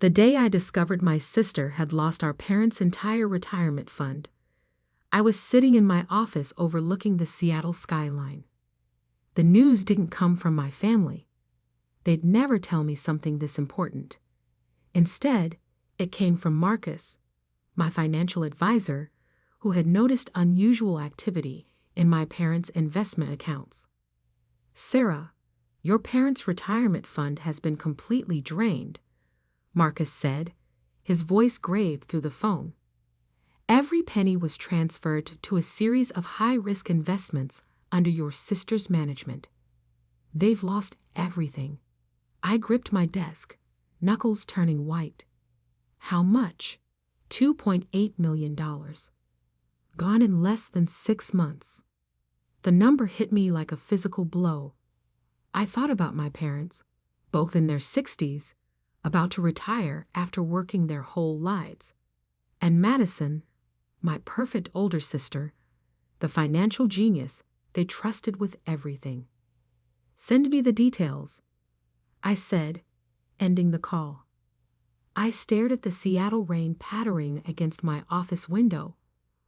The day I discovered my sister had lost our parents' entire retirement fund, I was sitting in my office overlooking the Seattle skyline. The news didn't come from my family. They'd never tell me something this important. Instead, it came from Marcus, my financial advisor, who had noticed unusual activity in my parents' investment accounts. "Sarah, your parents' retirement fund has been completely drained," Marcus said, his voice grave through the phone. "Every penny was transferred to a series of high-risk investments under your sister's management. They've lost everything." I gripped my desk, knuckles turning white. "How much?" $2.8 million. Gone in less than 6 months. The number hit me like a physical blow. I thought about my parents, both in their 60s, about to retire after working their whole lives, and Madison, my perfect older sister, the financial genius they trusted with everything. "Send me the details," I said, ending the call. I stared at the Seattle rain pattering against my office window,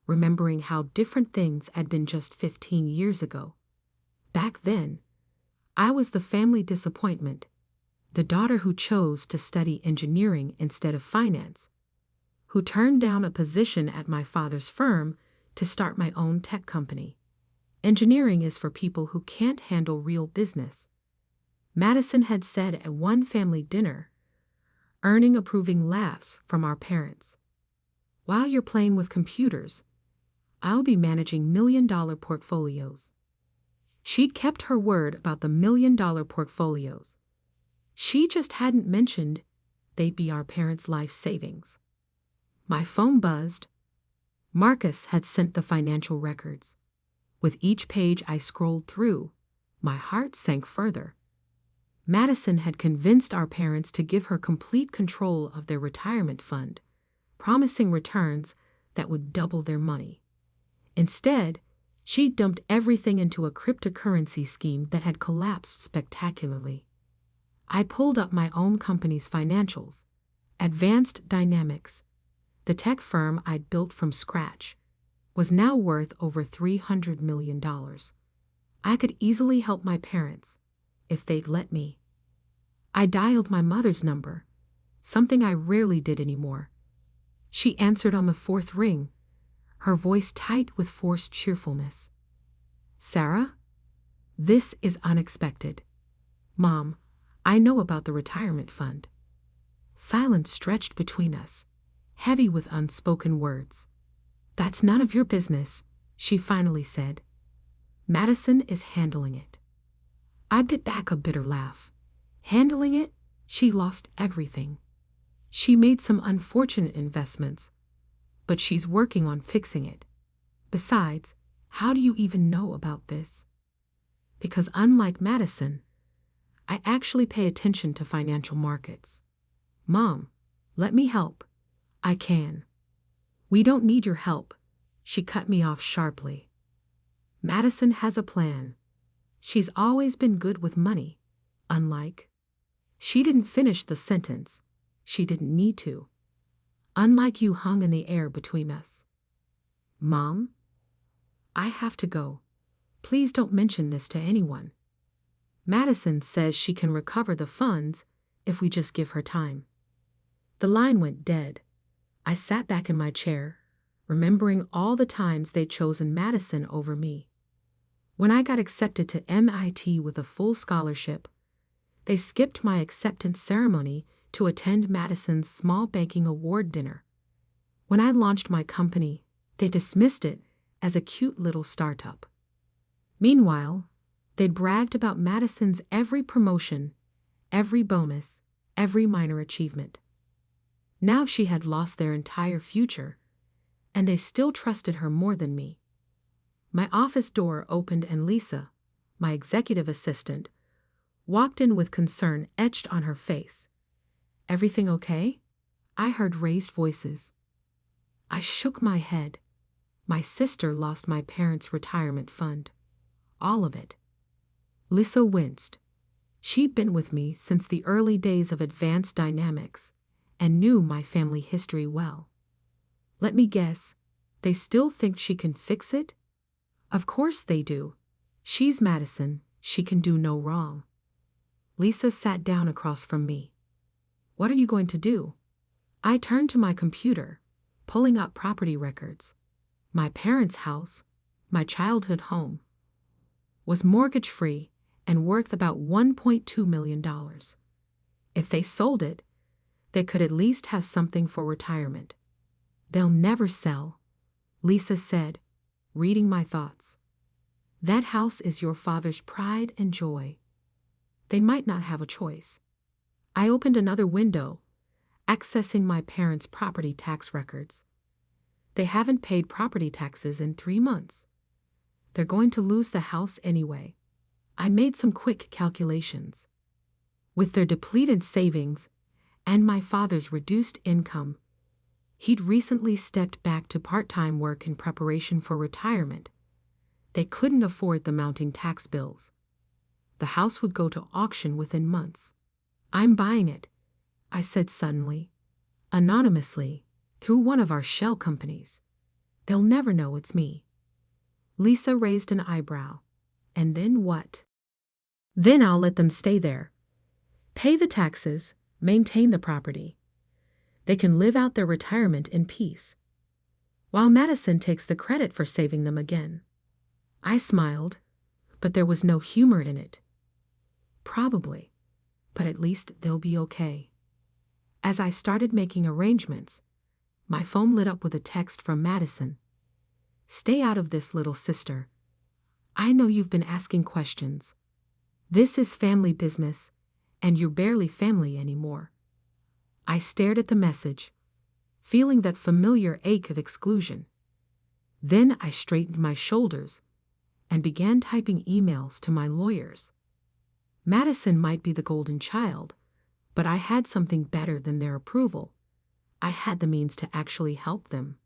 remembering how different things had been just 15 years ago. Back then, I was the family disappointment, the daughter who chose to study engineering instead of finance, who turned down a position at my father's firm to start my own tech company. Engineering is for people who can't handle real business, Madison had said at one family dinner, earning approving laughs from our parents. "While you're playing with computers, I'll be managing million-dollar portfolios." She'd kept her word about the million-dollar portfolios. She just hadn't mentioned they'd be our parents' life savings. My phone buzzed. Marcus had sent the financial records. With each page I scrolled through, my heart sank further. Madison had convinced our parents to give her complete control of their retirement fund, promising returns that would double their money. Instead, she dumped everything into a cryptocurrency scheme that had collapsed spectacularly. I pulled up my own company's financials. Advanced Dynamics, the tech firm I'd built from scratch, was now worth over $300 million. I could easily help my parents, if they'd let me. I dialed my mother's number, something I rarely did anymore. She answered on the 4th ring, her voice tight with forced cheerfulness. "Sarah? This is unexpected. Mom, I know about the retirement fund." Silence stretched between us, heavy with unspoken words. "That's none of your business," she finally said. "Madison is handling it." I bit back a bitter laugh. Handling it? She lost everything. She made some unfortunate investments, but she's working on fixing it. Besides, how do you even know about this? Because unlike Madison, I actually pay attention to financial markets. "Mom, let me help." "I can." "We don't need your help," she cut me off sharply. "Madison has a plan. She's always been good with money, unlike—" She didn't finish the sentence. She didn't need to. "Unlike you," hung in the air between us. "Mom? I have to go. Please don't mention this to anyone. Madison says she can recover the funds if we just give her time." The line went dead. I sat back in my chair, remembering all the times they'd chosen Madison over me. When I got accepted to MIT with a full scholarship, they skipped my acceptance ceremony to attend Madison's small banking award dinner. When I launched my company, they dismissed it as a cute little startup. Meanwhile, they'd bragged about Madison's every promotion, every bonus, every minor achievement. Now she had lost their entire future, and they still trusted her more than me. My office door opened and Lisa, my executive assistant, walked in with concern etched on her face. "Everything okay?" I heard raised voices. I shook my head. My sister lost my parents' retirement fund. All of it. Lisa winced. She'd been with me since the early days of Advanced Dynamics, and knew my family history well. Let me guess, they still think she can fix it? Of course they do. She's Madison, she can do no wrong. Lisa sat down across from me. What are you going to do? I turned to my computer, pulling up property records. My parents' house, my childhood home, was mortgage-free and worth about $1.2 million. If they sold it, they could at least have something for retirement. They'll never sell, Lisa said, reading my thoughts. That house is your father's pride and joy. They might not have a choice. I opened another window, accessing my parents' property tax records. They haven't paid property taxes in 3 months. They're going to lose the house anyway. I made some quick calculations. With their depleted savings and my father's reduced income, he'd recently stepped back to part-time work in preparation for retirement. They couldn't afford the mounting tax bills. The house would go to auction within months. I'm buying it, I said suddenly, anonymously, through one of our shell companies. They'll never know it's me. Lisa raised an eyebrow. And then what? Then I'll let them stay there. Pay the taxes, maintain the property. They can live out their retirement in peace, while Madison takes the credit for saving them again. I smiled, but there was no humor in it. Probably, but at least they'll be okay. As I started making arrangements, my phone lit up with a text from Madison. Stay out of this, little sister. I know you've been asking questions. This is family business, and you're barely family anymore. I stared at the message, feeling that familiar ache of exclusion. Then I straightened my shoulders and began typing emails to my lawyers. Madison might be the golden child, but I had something better than their approval. I had the means to actually help them,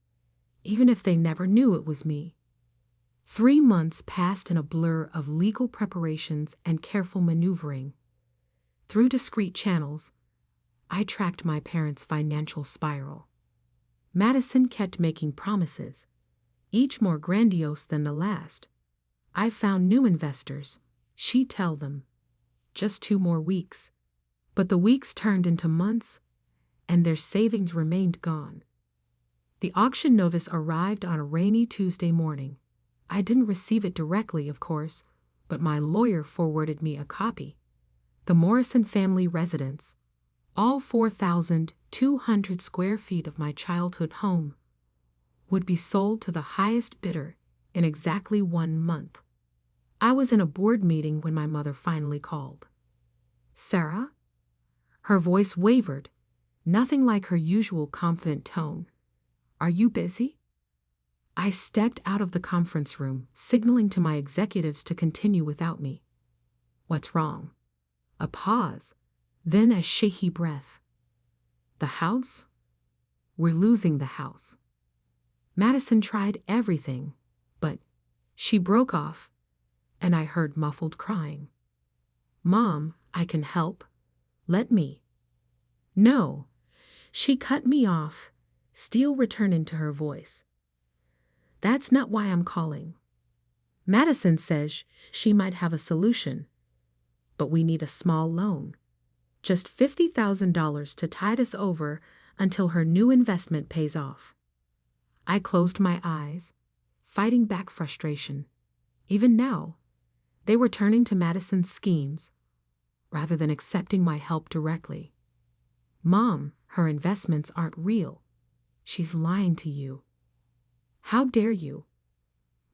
even if they never knew it was me. 3 months passed in a blur of legal preparations and careful maneuvering. Through discreet channels, I tracked my parents' financial spiral. Madison kept making promises, each more grandiose than the last. I found new investors, she'd tell them. Just 2 more weeks. But the weeks turned into months, and their savings remained gone. The auction notice arrived on a rainy Tuesday morning. I didn't receive it directly, of course, but my lawyer forwarded me a copy. The Morrison family residence, all 4,200 square feet of my childhood home, would be sold to the highest bidder in exactly 1 month. I was in a board meeting when my mother finally called. Sarah? Her voice wavered, nothing like her usual confident tone. Are you busy? I stepped out of the conference room, signaling to my executives to continue without me. What's wrong? A pause, then a shaky breath. The house? We're losing the house. Madison tried everything, but she broke off, and I heard muffled crying. Mom, I can help. Let me. No. She cut me off, steel returning to her voice. That's not why I'm calling. Madison says she might have a solution, but we need a small loan. Just $50,000 to tide us over until her new investment pays off. I closed my eyes, fighting back frustration. Even now, they were turning to Madison's schemes, rather than accepting my help directly. Mom, her investments aren't real. She's lying to you. How dare you?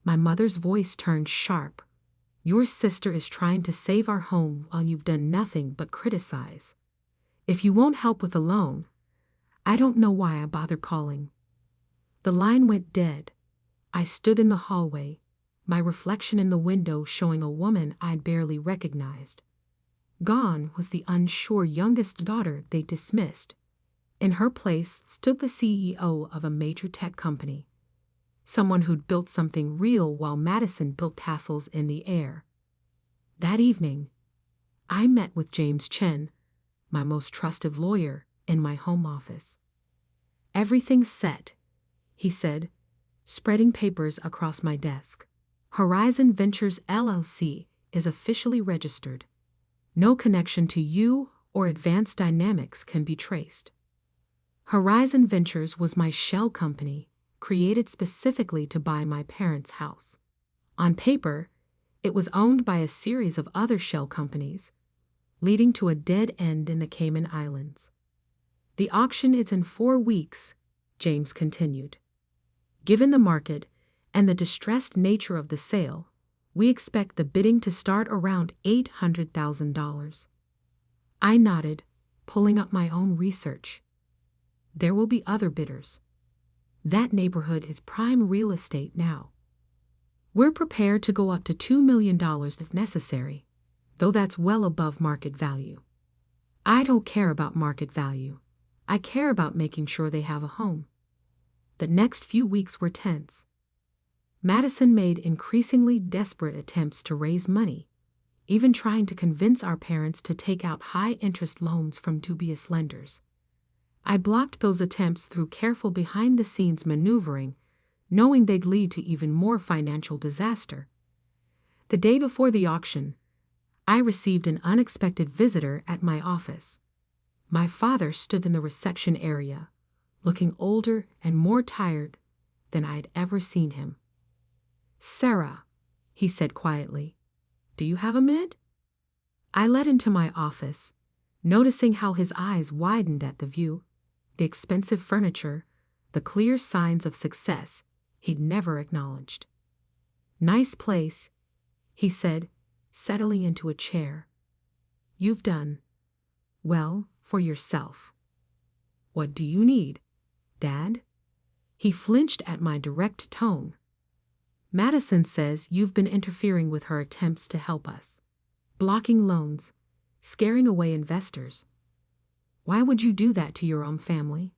My mother's voice turned sharp. Your sister is trying to save our home while you've done nothing but criticize. If you won't help with a loan, I don't know why I bothered calling. The line went dead. I stood in the hallway, my reflection in the window showing a woman I'd barely recognized. Gone was the unsure youngest daughter they dismissed. In her place stood the CEO of a major tech company, someone who'd built something real while Madison built castles in the air. That evening, I met with James Chen, my most trusted lawyer, in my home office. "Everything's set," he said, spreading papers across my desk. "Horizon Ventures LLC is officially registered. No connection to you or Advanced Dynamics can be traced." Horizon Ventures was my shell company, created specifically to buy my parents' house. On paper, it was owned by a series of other shell companies, leading to a dead end in the Cayman Islands. "The auction is in 4 weeks," James continued. "Given the market and the distressed nature of the sale, we expect the bidding to start around $800,000. I nodded, pulling up my own research. There will be other bidders. That neighborhood is prime real estate now. We're prepared to go up to $2 million if necessary, though that's well above market value. I don't care about market value. I care about making sure they have a home." The next few weeks were tense. Madison made increasingly desperate attempts to raise money, even trying to convince our parents to take out high-interest loans from dubious lenders. I blocked those attempts through careful behind-the-scenes maneuvering, knowing they'd lead to even more financial disaster. The day before the auction, I received an unexpected visitor at my office. My father stood in the reception area, looking older and more tired than I'd ever seen him. "Sarah," he said quietly, "do you have a minute?" I led into my office, noticing how his eyes widened at the view, the expensive furniture, the clear signs of success he'd never acknowledged. "Nice place," he said, settling into a chair. "You've done well for yourself. What do you need, Dad?" He flinched at my direct tone. "Madison says you've been interfering with her attempts to help us, blocking loans, scaring away investors. Why would you do that to your own family?"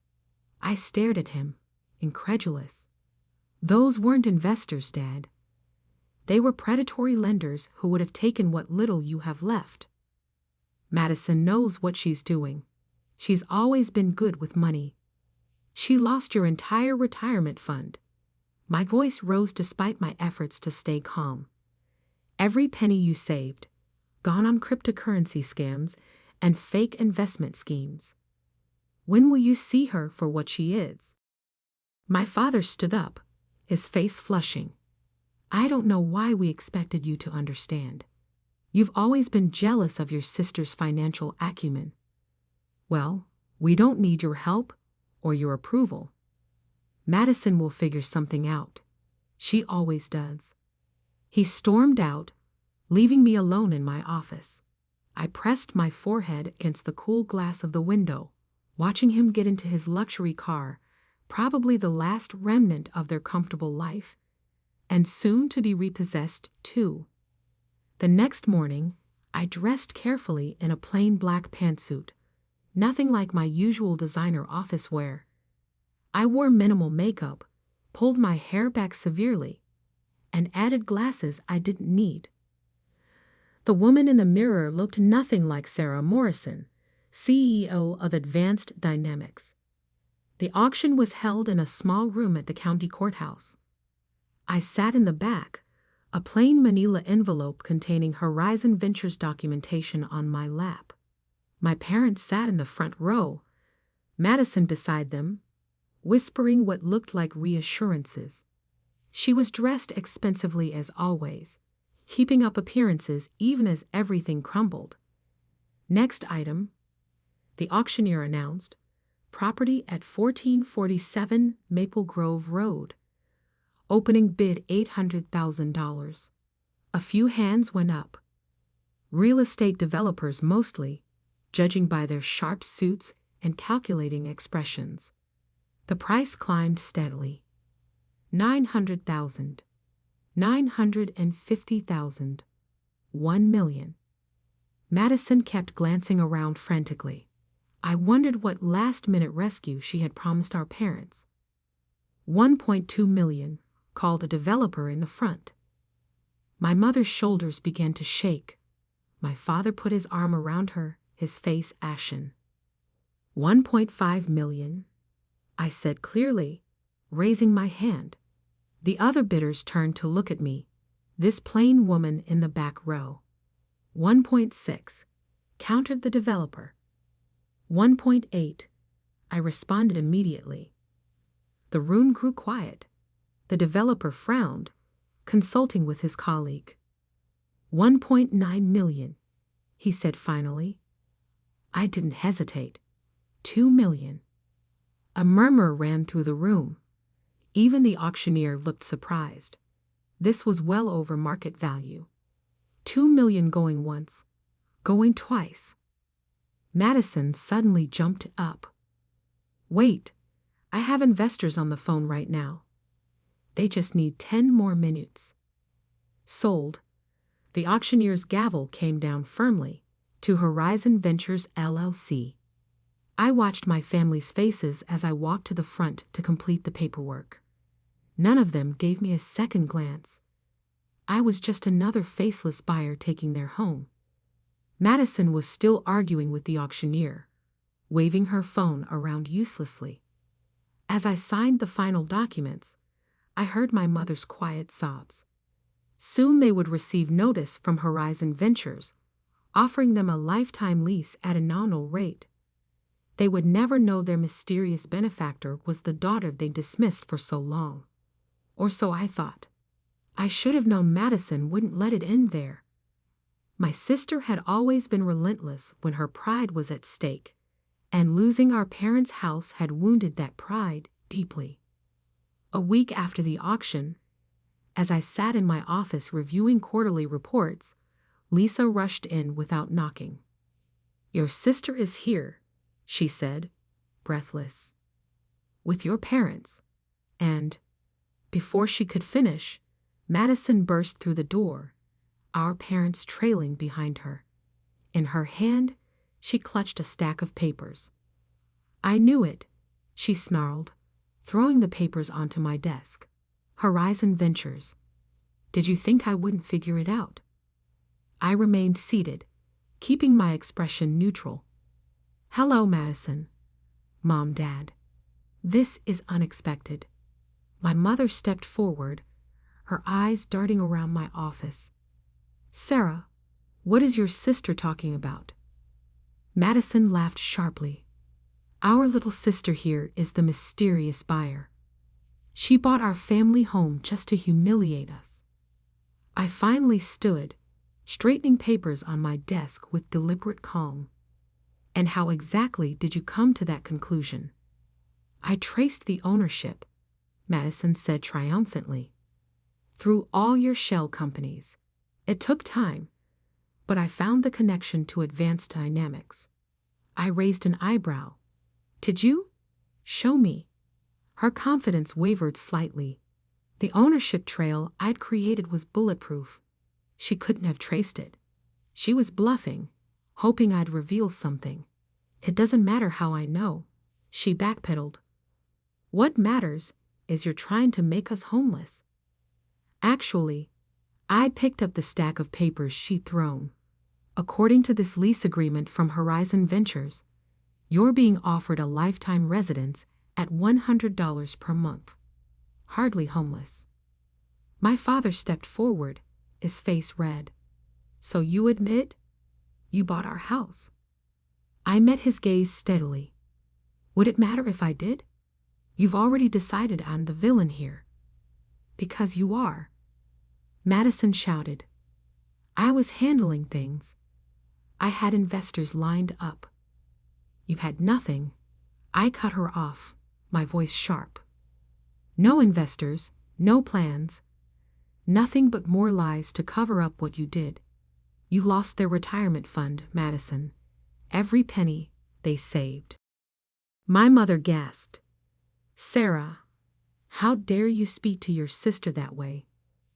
I stared at him, incredulous. "Those weren't investors, Dad. They were predatory lenders who would have taken what little you have left. Madison knows what she's doing. She's always been good with money. She lost your entire retirement fund." My voice rose despite my efforts to stay calm. "Every penny you saved, gone on cryptocurrency scams and fake investment schemes. When will you see her for what she is?" My father stood up, his face flushing. "I don't know why we expected you to understand. You've always been jealous of your sister's financial acumen. Well, we don't need your help or your approval. Madison will figure something out. She always does." He stormed out, leaving me alone in my office. I pressed my forehead against the cool glass of the window, watching him get into his luxury car, probably the last remnant of their comfortable life, and soon to be repossessed too. The next morning, I dressed carefully in a plain black pantsuit, nothing like my usual designer office wear. I wore minimal makeup, pulled my hair back severely, and added glasses I didn't need. The woman in the mirror looked nothing like Sarah Morrison, CEO of Advanced Dynamics. The auction was held in a small room at the county courthouse. I sat in the back, a plain manila envelope containing Horizon Ventures documentation on my lap. My parents sat in the front row, Madison beside them, whispering what looked like reassurances. She was dressed expensively as always, keeping up appearances even as everything crumbled. "Next item," the auctioneer announced, "property at 1447 Maple Grove Road. Opening bid $800,000. A few hands went up. Real estate developers mostly, judging by their sharp suits and calculating expressions. The price climbed steadily. 900,000, 950,000, 1 million. Madison kept glancing around frantically. I wondered what last-minute rescue she had promised our parents. 1.2 million, called a developer in the front. My mother's shoulders began to shake. My father put his arm around her, his face ashen. 1.5 million, I said clearly, raising my hand. The other bidders turned to look at me, this plain woman in the back row. 1.6, countered the developer. 1.8, I responded immediately. The room grew quiet. The developer frowned, consulting with his colleague. 1.9 million, he said finally. I didn't hesitate. 2 million. A murmur ran through the room. Even the auctioneer looked surprised. This was well over market value. 2 million going once, going twice. Madison suddenly jumped up. Wait, I have investors on the phone right now. They just need 10 more minutes. Sold. The auctioneer's gavel came down firmly. To Horizon Ventures LLC. I watched my family's faces as I walked to the front to complete the paperwork. None of them gave me a second glance. I was just another faceless buyer taking their home. Madison was still arguing with the auctioneer, waving her phone around uselessly. As I signed the final documents, I heard my mother's quiet sobs. Soon they would receive notice from Horizon Ventures, offering them a lifetime lease at a nominal rate. They would never know their mysterious benefactor was the daughter they dismissed for so long. Or so I thought. I should have known Madison wouldn't let it end there. My sister had always been relentless when her pride was at stake, and losing our parents' house had wounded that pride deeply. A week after the auction, as I sat in my office reviewing quarterly reports, Lisa rushed in without knocking. "Your sister is here," she said, breathless. "With your parents." And, before she could finish, Madison burst through the door, our parents trailing behind her. In her hand, she clutched a stack of papers. "I knew it," she snarled, throwing the papers onto my desk. "Horizon Ventures. Did you think I wouldn't figure it out?" I remained seated, keeping my expression neutral. "Hello, Madison. Mom, Dad. This is unexpected." My mother stepped forward, her eyes darting around my office. "Sarah, what is your sister talking about?" Madison laughed sharply. "Our little sister here is the mysterious buyer. She bought our family home just to humiliate us." I finally stood, straightening papers on my desk with deliberate calm. "And how exactly did you come to that conclusion?" "I traced the ownership," Madison said triumphantly. "Through all your shell companies. It took time, but I found the connection to Advanced Dynamics." I raised an eyebrow. "Did you? Show me." Her confidence wavered slightly. The ownership trail I'd created was bulletproof. She couldn't have traced it. She was bluffing, hoping I'd reveal something. "It doesn't matter how I know," she backpedaled. "What matters is you're trying to make us homeless." Actually, I picked up the stack of papers she'd thrown. "According to this lease agreement from Horizon Ventures, you're being offered a lifetime residence at $100 per month. Hardly homeless." My father stepped forward, his face red. "So you admit you bought our house?" I met his gaze steadily. "Would it matter if I did? You've already decided I'm the villain here." "Because you are," Madison shouted. "I was handling things. I had investors lined up." "You've had nothing." I cut her off, my voice sharp. "No investors, no plans. Nothing but more lies to cover up what you did. You lost their retirement fund, Madison. Every penny they saved." My mother gasped. "Sarah, how dare you speak to your sister that way?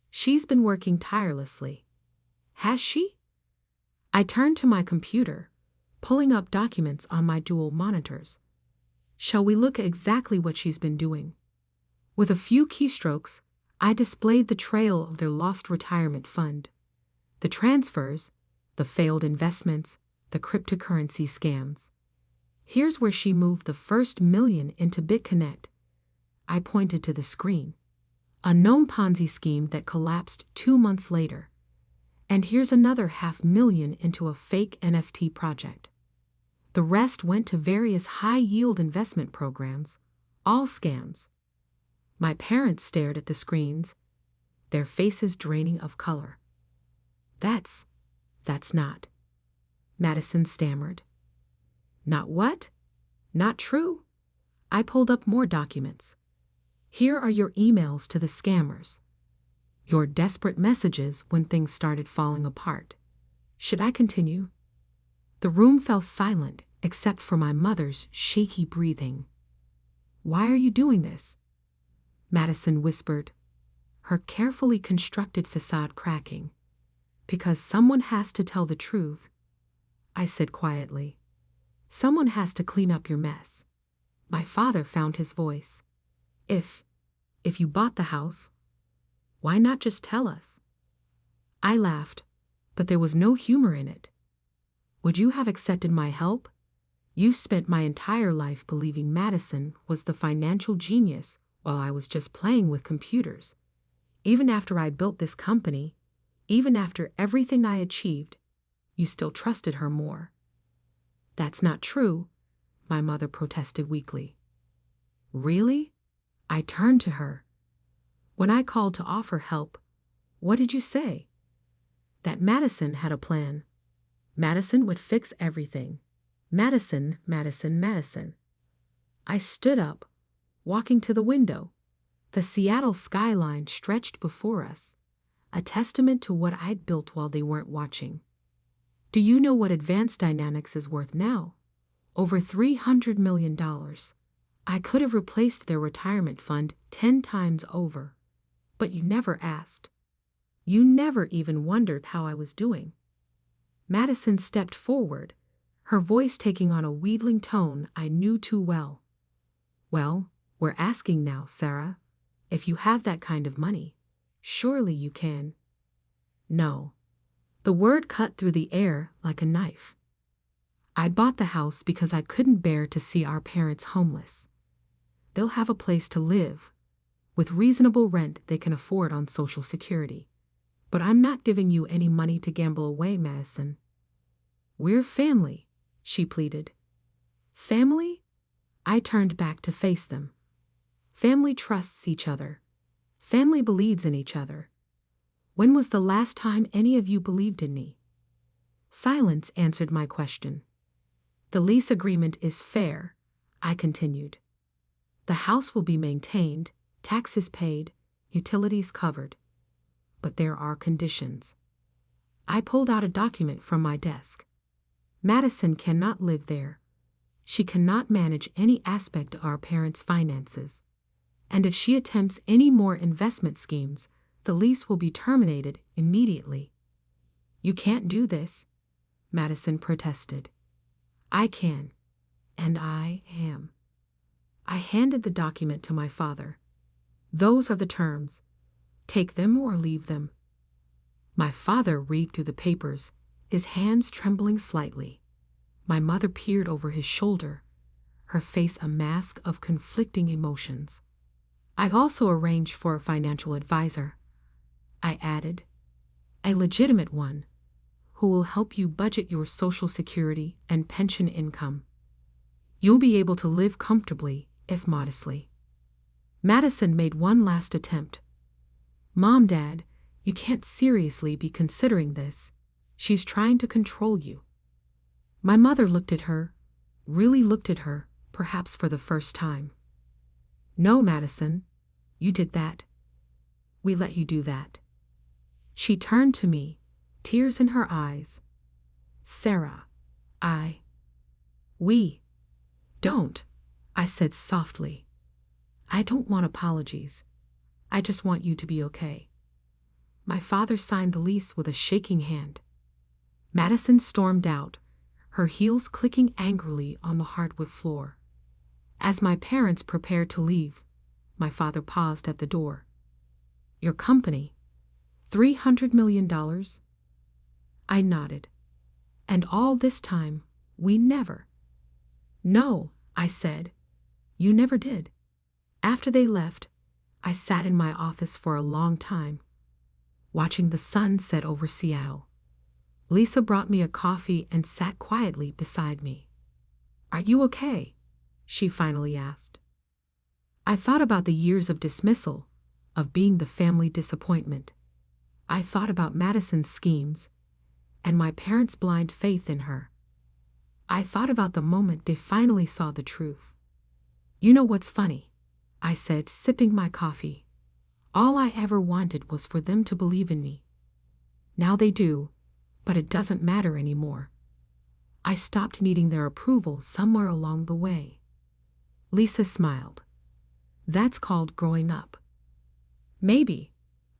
She's been working tirelessly." "Has she?" I turned to my computer, pulling up documents on my dual monitors. "Shall we look at exactly what she's been doing?" With a few keystrokes, I displayed the trail of their lost retirement fund. The transfers, the failed investments, the cryptocurrency scams. Here's where she moved the first million into BitConnect. I pointed to the screen. A known Ponzi scheme that collapsed 2 months later. And here's another $500,000 into a fake NFT project. The rest went to various high-yield investment programs, all scams. My parents stared at the screens, their faces draining of color. That's not. Madison stammered. Not what? Not true? I pulled up more documents. Here are your emails to the scammers. Your desperate messages when things started falling apart. Should I continue? The room fell silent except for my mother's shaky breathing. Why are you doing this? Madison whispered, her carefully constructed facade cracking. Because someone has to tell the truth, I said quietly. Someone has to clean up your mess. My father found his voice. If you bought the house, why not just tell us? I laughed, but there was no humor in it. Would you have accepted my help? You spent my entire life believing Madison was the financial genius while I was just playing with computers. Even after I built this company, even after everything I achieved, you still trusted her more. That's not true, my mother protested weakly. Really? I turned to her. When I called to offer help, what did you say? That Madison had a plan. Madison would fix everything. Madison, Madison, Madison. I stood up, walking to the window. The Seattle skyline stretched before us, a testament to what I'd built while they weren't watching. Do you know what Advanced Dynamics is worth now? Over $300 million. I could have replaced their retirement fund 10 times over. But you never asked. You never even wondered how I was doing. Madison stepped forward, her voice taking on a wheedling tone I knew too well. Well, we're asking now, Sarah. If you have that kind of money, surely you can. No. The word cut through the air like a knife. I'd bought the house because I couldn't bear to see our parents homeless. They'll have a place to live, with reasonable rent they can afford on Social Security. But I'm not giving you any money to gamble away, Madison. We're family, she pleaded. Family? I turned back to face them. Family trusts each other. Family believes in each other. When was the last time any of you believed in me? Silence answered my question. The lease agreement is fair, I continued. The house will be maintained, taxes paid, utilities covered. But there are conditions. I pulled out a document from my desk. Madison cannot live there. She cannot manage any aspect of our parents' finances. And if she attempts any more investment schemes, the lease will be terminated immediately. You can't do this, Madison protested. I can, and I am. I handed the document to my father. Those are the terms. Take them or leave them. My father read through the papers, his hands trembling slightly. My mother peered over his shoulder, her face a mask of conflicting emotions. I've also arranged for a financial advisor, I added, a legitimate one, who will help you budget your Social Security and pension income. You'll be able to live comfortably, if modestly. Madison made one last attempt. Mom, Dad, you can't seriously be considering this. She's trying to control you. My mother looked at her, really looked at her, perhaps for the first time. No, Madison, you did that. We let you do that. She turned to me, tears in her eyes. Sarah, we don't, I said softly. I don't want apologies. I just want you to be okay. My father signed the lease with a shaking hand. Madison stormed out, her heels clicking angrily on the hardwood floor. As my parents prepared to leave, my father paused at the door. Your company, $300 million? I nodded. And all this time, we never. No, I said. You never did. After they left, I sat in my office for a long time, watching the sun set over Seattle. Lisa brought me a coffee and sat quietly beside me. Are you okay? She finally asked. I thought about the years of dismissal, of being the family disappointment. I thought about Madison's schemes and my parents' blind faith in her. I thought about the moment they finally saw the truth. You know what's funny? I said, sipping my coffee. All I ever wanted was for them to believe in me. Now they do, but it doesn't matter anymore. I stopped needing their approval somewhere along the way. Lisa smiled. That's called growing up. Maybe.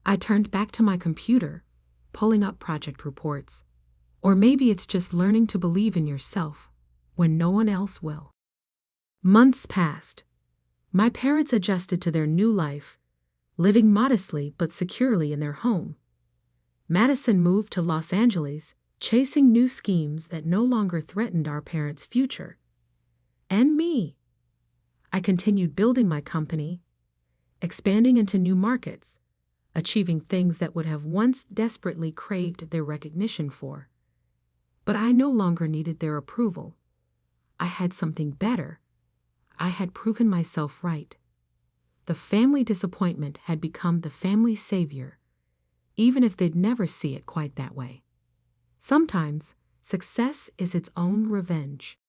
I turned back to my computer, pulling up project reports. Or maybe it's just learning to believe in yourself when no one else will. Months passed. My parents adjusted to their new life, living modestly but securely in their home. Madison moved to Los Angeles, chasing new schemes that no longer threatened our parents' future. And me. I continued building my company, expanding into new markets, achieving things that would have once desperately craved their recognition for. But I no longer needed their approval. I had something better. I had proven myself right. The family disappointment had become the family savior, even if they'd never see it quite that way. Sometimes, success is its own revenge.